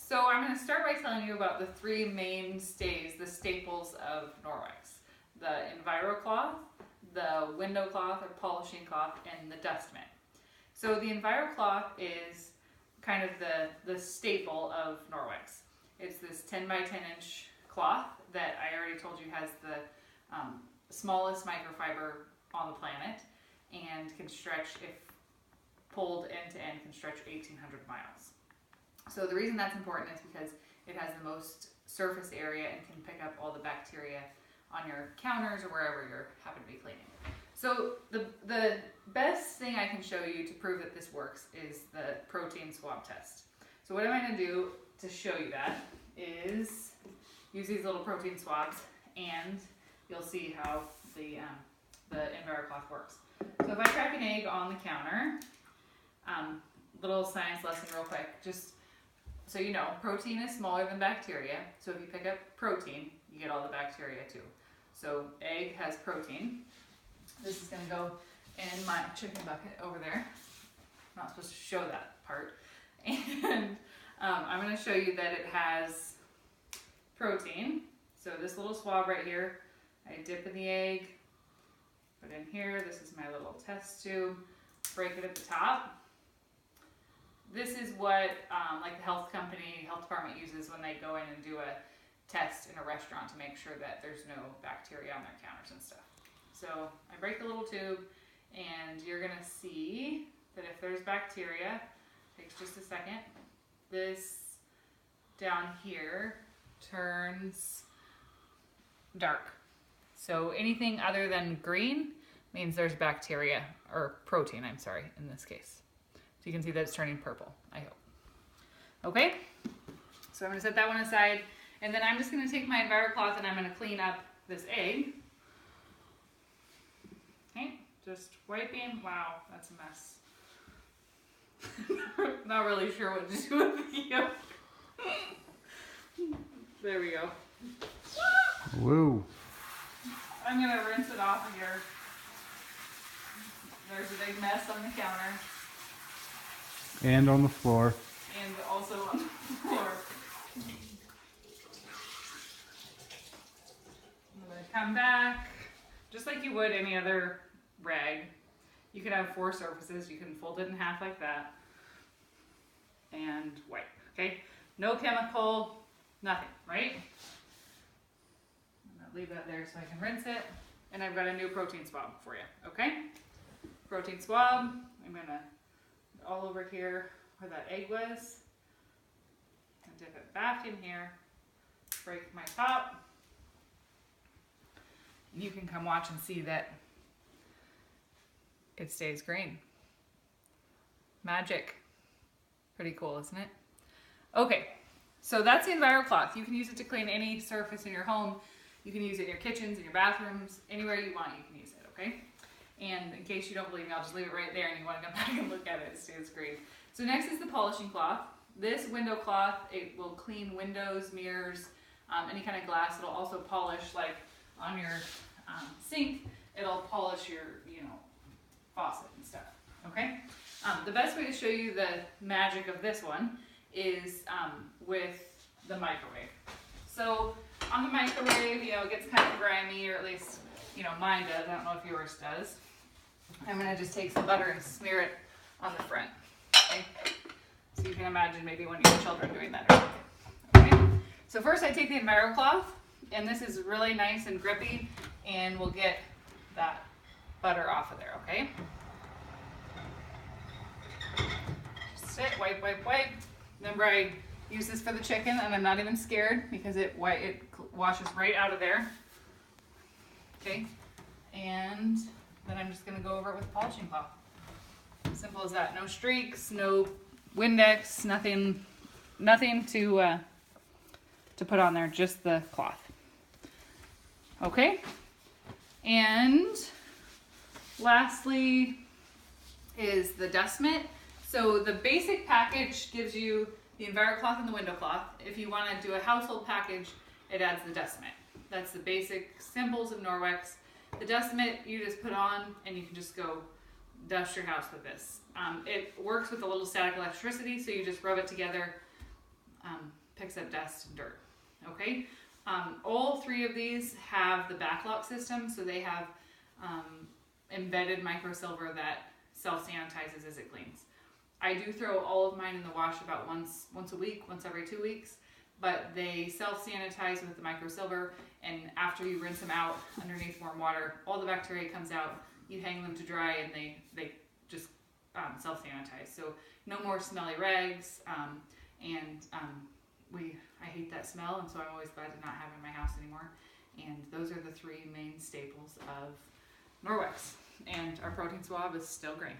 So I'm going to start by telling you about the three mainstays, the staples of Norwex. The EnviroCloth, the window cloth or polishing cloth, and the dust mitt. So the EnviroCloth is kind of the staple of Norwex. It's this 10 by 10 inch cloth that I already told you has the smallest microfiber on the planet and can stretch, if pulled end to end, can stretch 1,800 miles. So the reason that's important is because it has the most surface area and can pick up all the bacteria on your counters or wherever you happen to be cleaning. So the best thing I can show you to prove that this works is the protein swab test. So what I'm going to do to show you that is use these little protein swabs, and you'll see how the EnviroCloth works. So if I crack an egg on the counter, little science lesson real quick, just so you know, protein is smaller than bacteria. So if you pick up protein, you get all the bacteria too. So egg has protein. This is going to go in my chicken bucket over there. I'm not supposed to show that part. And I'm going to show you that it has protein. So this little swab right here, I dip in the egg, put in here. This is my little test tube. Break it at the top. This is what like the health department uses when they go in and do a test in a restaurant to make sure that there's no bacteria on their counters and stuff. So I break the little tube, and you're gonna see that if there's bacteria, takes just a second, this down here turns dark. So anything other than green means there's bacteria, or protein, I'm sorry, in this case. So you can see that it's turning purple, I hope. Okay, so I'm gonna set that one aside, and then I'm just gonna take my EnviroCloth and I'm gonna clean up this egg. Okay, just wiping. Wow, that's a mess. Not really sure what to do with the yolk. There we go. Woo. I'm gonna rinse it off of here. There's a big mess on the counter. And on the floor. And also on the floor. I'm gonna come back, just like you would any other rag. You could have 4 surfaces. You can fold it in half like that and wipe, okay? No chemical, nothing, right? I'm gonna leave that there so I can rinse it. And I've got a new protein swab for you, okay? Protein swab, I'm gonna all over here where that egg was, and dip it back in here, break my top, and you can come watch and see that it stays green. Magic. Pretty cool, isn't it? Okay, so that's the EnviroCloth. You can use it to clean any surface in your home. You can use it in your kitchens, in your bathrooms, anywhere you want you can use it, okay? And in case you don't believe me, I'll just leave it right there and you want to come back and look at it. It stays green. So next is the polishing cloth. This window cloth, it will clean windows, mirrors, any kind of glass. It'll also polish, like on your sink, it'll polish your, faucet and stuff, okay? The best way to show you the magic of this one is with the microwave. So on the microwave, it gets kind of grimy, or at least, mine does. I don't know if yours does. I'm gonna just take some butter and smear it on the front, okay? So you can imagine maybe one of your children doing that or something, okay? So first I take the EnviroCloth, and this is really nice and grippy, and we'll get that butter off of there, okay? Just sit, wipe, wipe, wipe. Remember, I use this for the chicken, and I'm not even scared because it washes right out of there. Okay, and then I'm just gonna go over it with a polishing cloth. Simple as that. No streaks, no Windex, nothing to put on there. Just the cloth. Okay, and lastly is the dust mitt. So the basic package gives you the EnviroCloth and the window cloth. If you want to do a household package, it adds the dust mitt. That's the basic symbols of Norwex. The dust mitt you just put on, and you can just go dust your house with this. It works with a little static electricity, so you just rub it together picks up dust and dirt. Okay, all three of these have the backlock system, so they have embedded microsilver that self-sanitizes as it cleans. I do throw all of mine in the wash about once a week, once every 2 weeks, but they self-sanitize with the microsilver, and after you rinse them out underneath warm water, all the bacteria comes out. You hang them to dry, and they just self-sanitize. So no more smelly rags, I hate that smell, and so I'm always glad to not have it in my house anymore. And those are the three main staples of Norwex. And our protein swab is still green.